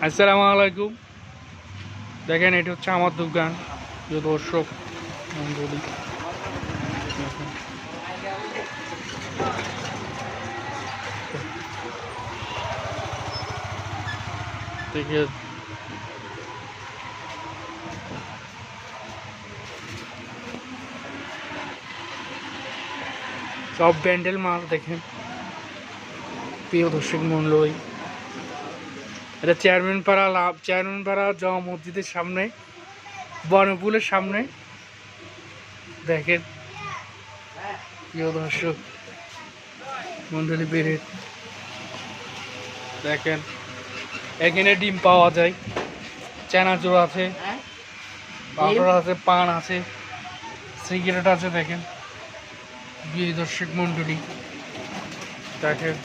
আসসালামু আলাইকুম। দেখেন এটা হচ্ছে আমার দোকান। যে দর্শক মন্ডলী দেখে সব ব্যান্ডেল মাল দেখেন। প্রিয় দর্শক মন্ডলী, এটা চেয়ারম্যান পাড়া জমা মসজিদের সামনে, বনপুলের সামনে। দেখেন প্রিয় দর্শক মন্ডলী বেড়ে দেখেন, এখানে ডিম পাওয়া যায়, চানাচুর আছে, পাউডার আছে, পান আছে, সিগারেট আছে। দেখেন প্রিয় দর্শক মন্ডলী দেখেন।